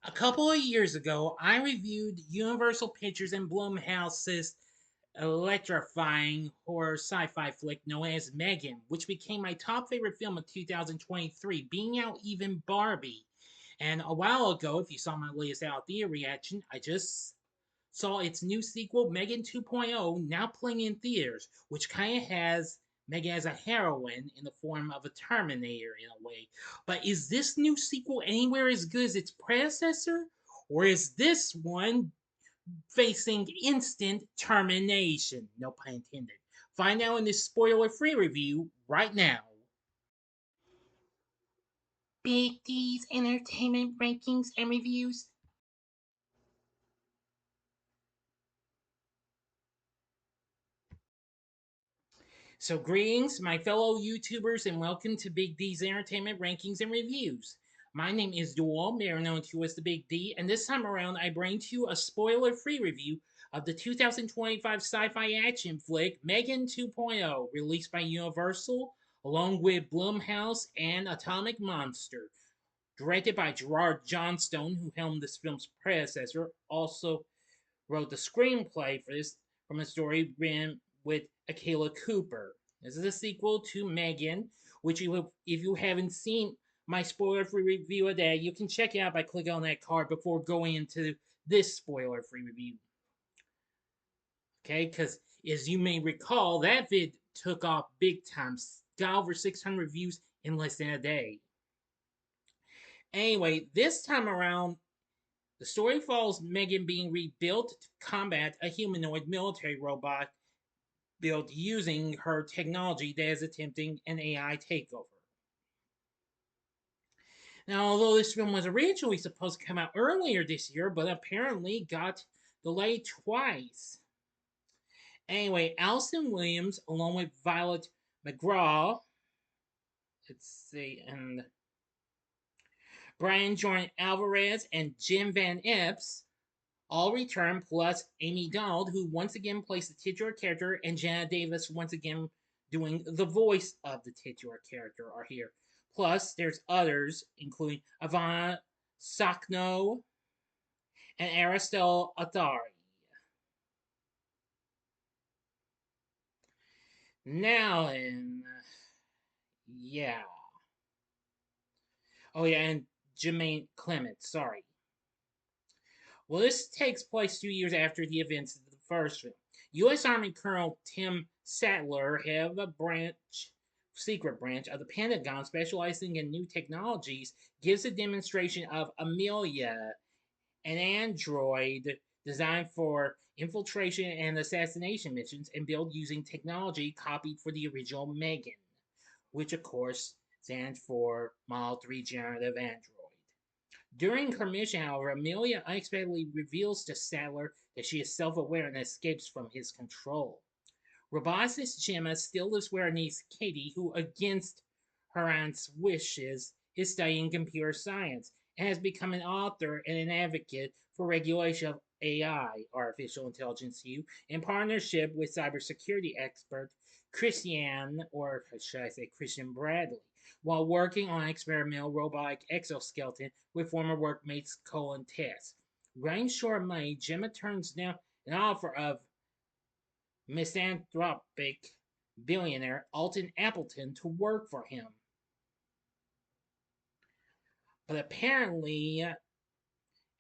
A couple of years ago, I reviewed Universal Pictures and Blumhouse's electrifying horror sci-fi flick known as M3Gan, which became my top favorite film of 2023, beating out even Barbie. And a while ago, if you saw my latest Athari reaction, I just saw its new sequel, M3Gan 2.0, now playing in theaters, which kind of has Megan as a heroine in the form of a Terminator in a way. But is this new sequel anywhere as good as its predecessor? Or is this one facing instant termination? No pun intended. Find out in this spoiler free review right now. Big D's Entertainment Rankings and Reviews. So, greetings, my fellow YouTubers, and welcome to Big D's Entertainment Rankings and Reviews. My name is Dual, better known to you as the Big D, and this time around I bring to you a spoiler free review of the 2025 sci fi action flick M3Gan 2.0, released by Universal, along with Blumhouse and Atomic Monster. Directed by Gerard Johnstone, who helmed this film's predecessor, also wrote the screenplay for this from a story written with Akela Cooper. This is a sequel to M3Gan, which if you haven't seen my spoiler-free review of that, you can check it out by clicking on that card before going into this spoiler-free review. Okay, because as you may recall, that vid took off big time, got over 600 views in less than a day. Anyway, this time around, the story follows M3Gan being rebuilt to combat a humanoid military robot built using her technology that is attempting an AI takeover. Now, although this film was originally supposed to come out earlier this year, but apparently got delayed twice. Anyway, Allison Williams, along with Violet McGraw, let's see, and Jordan Alvarez and Jim Van Epps all return, plus Amie Donald, who once again plays the titular character, and Jenna Davis once again doing the voice of the titular character are here. Plus, there's others, including Ivanna Sakhno and Aristotle Athari. Now, and yeah. Oh, yeah, and Jemaine Clement, sorry. Well, this takes place 2 years after the events of the first film. U.S. Army Colonel Timm Sattler, head of a secret branch of the Pentagon specializing in new technologies, gives a demonstration of Amelia, an android designed for infiltration and assassination missions and built using technology copied for the original M3Gan, which of course stands for Model 3 Generative Android. During her mission, however, Amelia unexpectedly reveals to Sattler that she is self-aware and escapes from his control. Roboticist Gemma still lives with her niece Katie, who, against her aunt's wishes, is studying computer science and has become an author and an advocate for regulation of AI, artificial intelligence use, in partnership with cybersecurity expert Christian, or should I say Christian Bradley, while working on an experimental robotic exoskeleton with former workmates Cole and Tess. Running short of money, Gemma turns down an offer of misanthropic billionaire Alton Appleton to work for him. But apparently,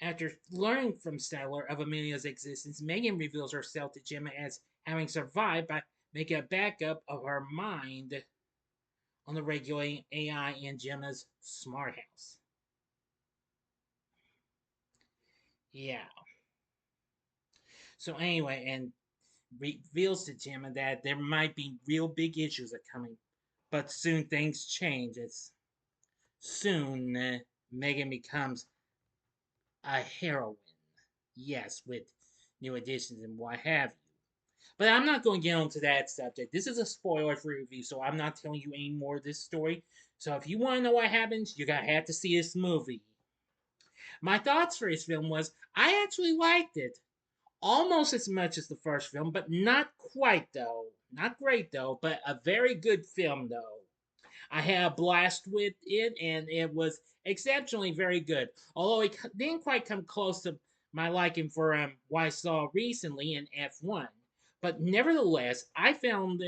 after learning from Sattler of Amelia's existence, M3Gan reveals herself to Gemma as having survived by making a backup of her mind on the regulating AI in Gemma's smart house. Yeah. So anyway, and reveals to Gemma that there might be real big issues are coming, but soon things change. It's soon M3Gan becomes a heroine. Yes, with new additions and what have you. But I'm not going to get onto that subject. This is a spoiler-free review, so I'm not telling you any more of this story. So if you want to know what happens, you're going to have to see this movie. My thoughts for this film was, I actually liked it. Almost as much as the first film, but not quite though. Not great though, but a very good film though. I had a blast with it, and it was exceptionally very good. Although it didn't quite come close to my liking for what I saw recently in F1. But nevertheless, I found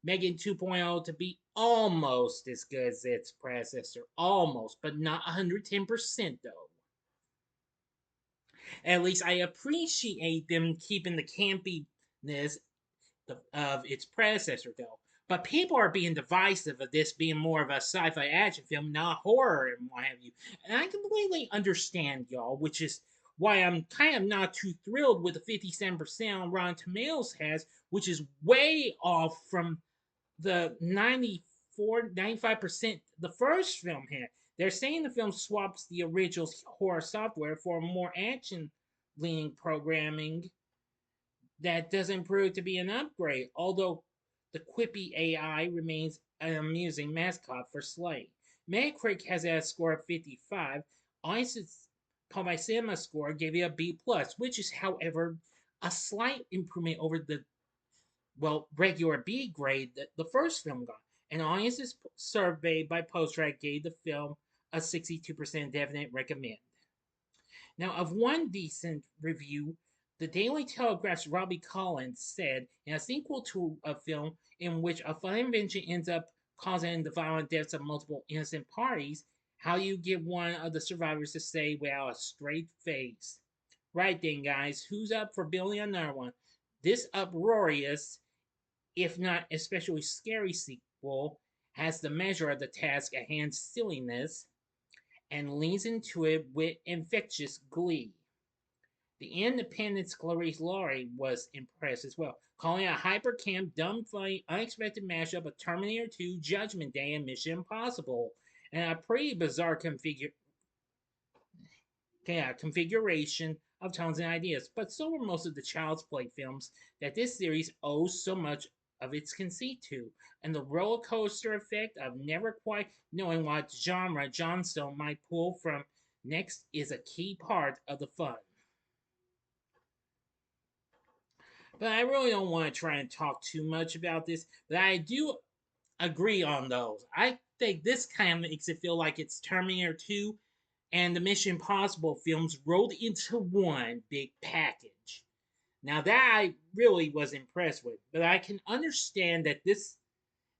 M3Gan 2.0 to be almost as good as its predecessor. Almost, but not 110% though. At least I appreciate them keeping the campiness of its predecessor, though. But people are being divisive of this being more of a sci-fi action film, not horror and what have you. And I completely understand, y'all, which is why I'm kind of not too thrilled with the 57% on Rotten Tomatoes has, which is way off from the 95% the first film had. They're saying the film swaps the original horror software for more action leaning programming that doesn't prove to be an upgrade, although the quippy AI remains an amusing mascot for Slay. Metacritic has a score of 55. Audience's Public Cinema score gave it a B+, which is, however, a slight improvement over the regular B grade that the first film got. And audiences surveyed by PostTrack gave the film a 62% definite recommend. Now, of one decent review, the Daily Telegraph's Robbie Collins said, in a sequel to a film in which a fun invention ends up causing the violent deaths of multiple innocent parties, how do you get one of the survivors to say without a straight face? Right then, guys, who's up for building another one? This uproarious, if not especially scary sequel has the measure of the task at hand silliness and leans into it with infectious glee. The Independent's Clarice Laurie was impressed as well, calling it a hyper-camp, dumb, funny, unexpected mashup of Terminator 2, Judgment Day, and Mission Impossible, and a pretty bizarre configuration of tones and ideas. But so were most of the Child's Play films that this series owes so much of its conceit to, and the roller coaster effect of never quite knowing what genre Johnstone might pull from next is a key part of the fun. But I really don't want to try and talk too much about this, but I do agree on those. I think this kind of makes it feel like it's Terminator 2 and the Mission Impossible films rolled into one big package. Now that I really was impressed with, but I can understand that this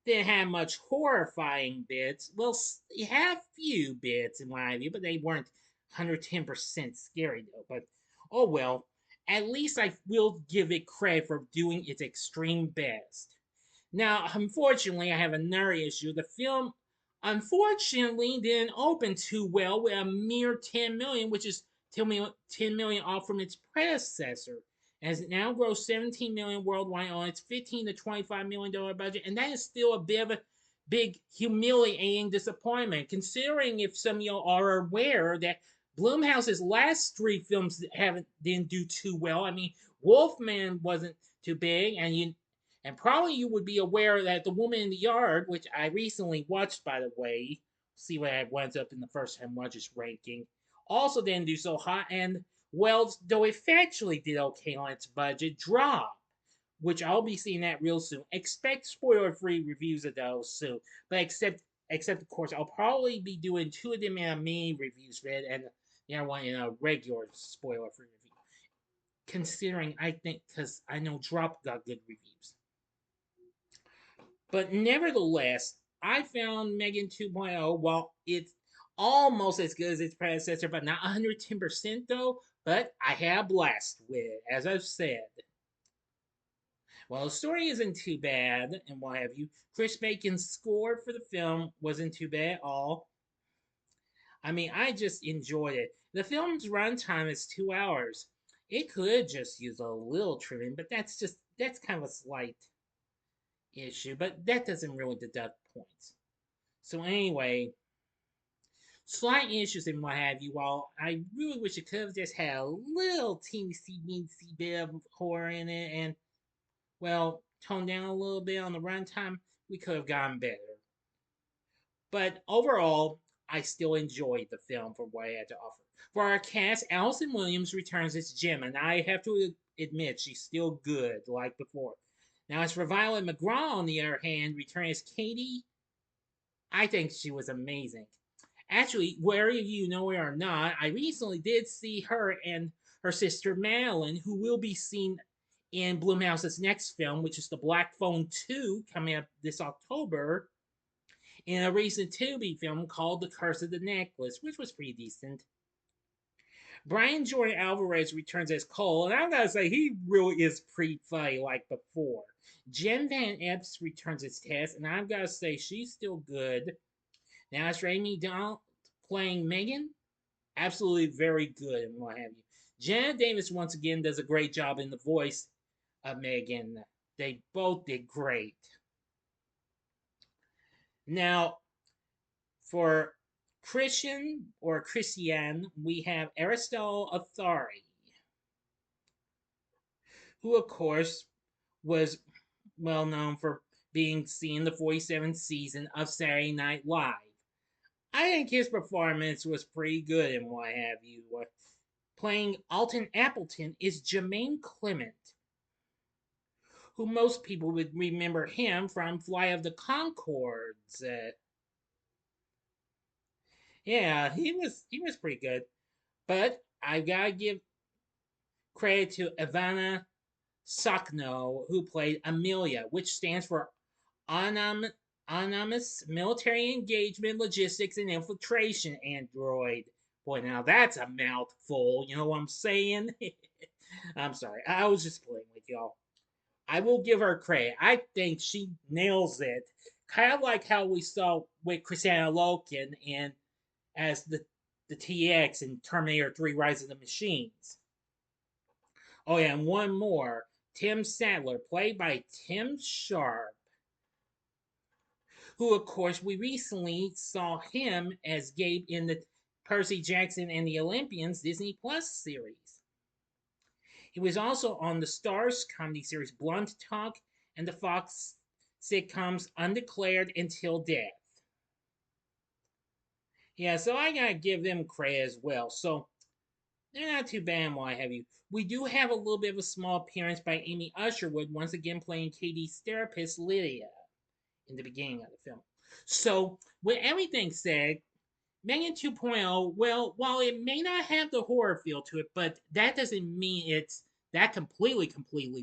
didn't have much horrifying bits. Well, you have few bits in my view, but they weren't 110% scary though. But oh well, at least I will give it credit for doing its extreme best. Now, unfortunately, I have another issue. The film, unfortunately, didn't open too well with a mere 10 million, which is 10 million off from its predecessor. As it now grows 17 million worldwide on its 15 to 25 million dollar budget, and that is still a bit of a big humiliating disappointment, considering if some of you are aware that Blumhouse's last three films didn't do too well. I mean, Wolfman wasn't too big, and probably you would be aware that The Woman in the Yard, which I recently watched, by the way, see what I went up in the first time watches ranking, also didn't do so hot. And, well, though it factually did okay on its budget, drop, which I'll be seeing that real soon. Expect spoiler-free reviews of those soon. But except of course, I'll probably be doing two of them in a mini reviews thread and the other one in a regular spoiler-free review. Considering I think, because I know Drop got good reviews. But nevertheless, I found M3Gan 2.0, while it's almost as good as its predecessor, but not 110% though, but I had a blast with it, as I've said. Well, the story isn't too bad, and what have you. Chris Bacon's score for the film wasn't too bad at all. I mean, I just enjoyed it. The film's runtime is 2 hours. It could just use a little trimming, but that's kind of a slight issue, but that doesn't really deduct points. So anyway, slight issues and what have you. While I really wish it could have just had a little teensy bit of horror in it, and well, toned down a little bit on the runtime, we could have gotten better. But overall, I still enjoyed the film for what it had to offer. For our cast, Allison Williams returns as Gemma, and I have to admit she's still good like before. Now, as for Violet McGraw, on the other hand, returning as Katie, I think she was amazing. Actually, whether you know it or not, I recently did see her and her sister Madeline, who will be seen in Blumhouse's next film, which is The Black Phone 2, coming up this October, in a recent Tubi film called The Curse of the Necklace, which was pretty decent. Brian Jordan Alvarez returns as Cole, and I gotta say, he really is pretty funny like before. Jen Van Epps returns as Tess, and I've gotta say, she's still good. Now it's Amie Donald playing Megan. Absolutely very good and what have you. Jenna Davis once again does a great job in the voice of Megan. They both did great. Now, for Christian or Christian, we have Aristotle Athari, who of course was well known for being seen in the 47th season of Saturday Night Live. I think his performance was pretty good and what have you. Playing Alton Appleton is Jemaine Clement, who most people would remember him from Fly of the Conchords. Yeah, he was pretty good. But I gotta give credit to Ivanna Sakhno, who played Amelia, which stands for Anonymous Military Engagement, Logistics, and Infiltration Android. Boy, now that's a mouthful. You know what I'm saying? I'm sorry. I was just playing with y'all. I will give her credit. I think she nails it. Kind of like how we saw with Christina Loken in as the TX in Terminator 3 Rise of the Machines. Oh yeah, and one more. Timm Sattler, played by Tim Sharp, who of course we recently saw him as Gabe in the Percy Jackson and the Olympians Disney Plus series. He was also on the Starz comedy series Blunt Talk and the Fox sitcoms Undeclared Until Death. Yeah, so I gotta give them credit as well. So they're not too bad, what have you. We do have a little bit of a small appearance by Amy Usherwood, once again playing Katie's therapist Lydia in the beginning of the film. So, with everything said, Megan 2.0, well, while it may not have the horror feel to it, but that doesn't mean it's that completely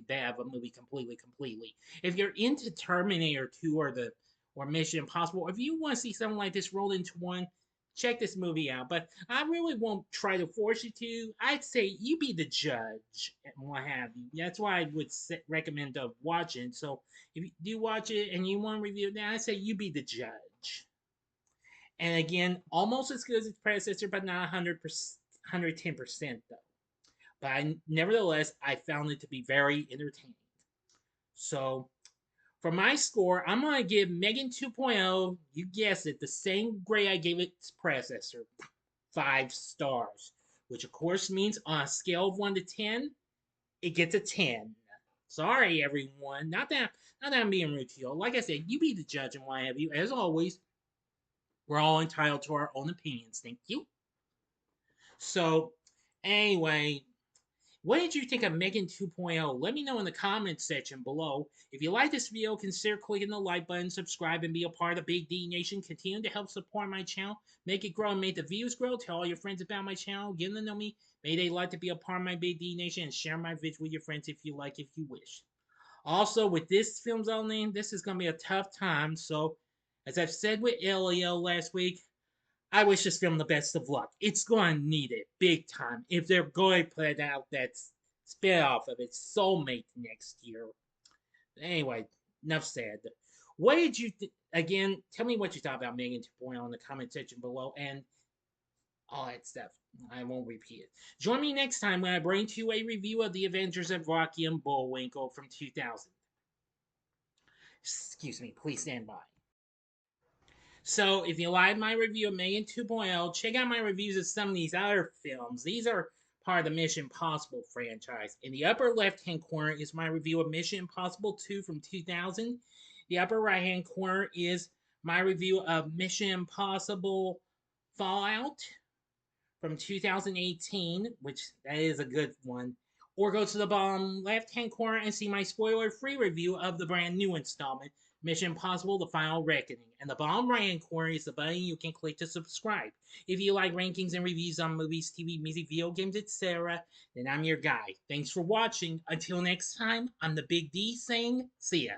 bad of a movie, completely. If you're into Terminator 2 or Mission Impossible, if you want to see something like this rolled into one, check this movie out. But I really won't try to force you to. I'd say you be the judge and what have you. That's why I would recommend watching. So if you do watch it and you want to review it, I say you be the judge. And again, almost as good as its predecessor, but not 100%, 110% though. But nevertheless, I found it to be very entertaining. So, for my score, I'm going to give Megan 2.0, you guessed it, the same grade I gave its predecessor, 5 stars. Which, of course, means on a scale of 1 to 10, it gets a 10. Sorry, everyone. Not that I'm being rude to you. Like I said, you be the judge and what have you. As always, we're all entitled to our own opinions. Thank you. So, anyway, what did you think of Megan 2.0? Let me know in the comments section below. If you like this video, consider clicking the like button, subscribe, and be a part of the Big D Nation. Continue to help support my channel, make it grow, and make the views grow. Tell all your friends about my channel, get them to know me. May they like to be a part of my Big D Nation, and share my vids with your friends if you like, if you wish. Also, with this film's own name, this is going to be a tough time. So, as I've said with Elio last week, I wish this film the best of luck. It's going to need it big time if they're going to put out that spin-off of its soulmate next year. Anyway, enough said. What did you again? Tell me what you thought about Megan 2.0 in the comment section below and all that stuff. I won't repeat it. Join me next time when I bring to you a review of The Adventures of Rocky and Bullwinkle from 2000. Excuse me, please stand by. So, if you like my review of Megan 2.0, check out my reviews of some of these other films. These are part of the Mission Impossible franchise. In the upper left-hand corner is my review of Mission Impossible 2 from 2000. The upper right-hand corner is my review of Mission Impossible Fallout from 2018, which that is a good one. Or go to the bottom left-hand corner and see my spoiler-free review of the brand new installment, Mission Impossible: The Final Reckoning. And the bottom right corner is the button you can click to subscribe. If you like rankings and reviews on movies, TV, music, video games, etc., then I'm your guy. Thanks for watching. Until next time, I'm the Big D saying, see ya.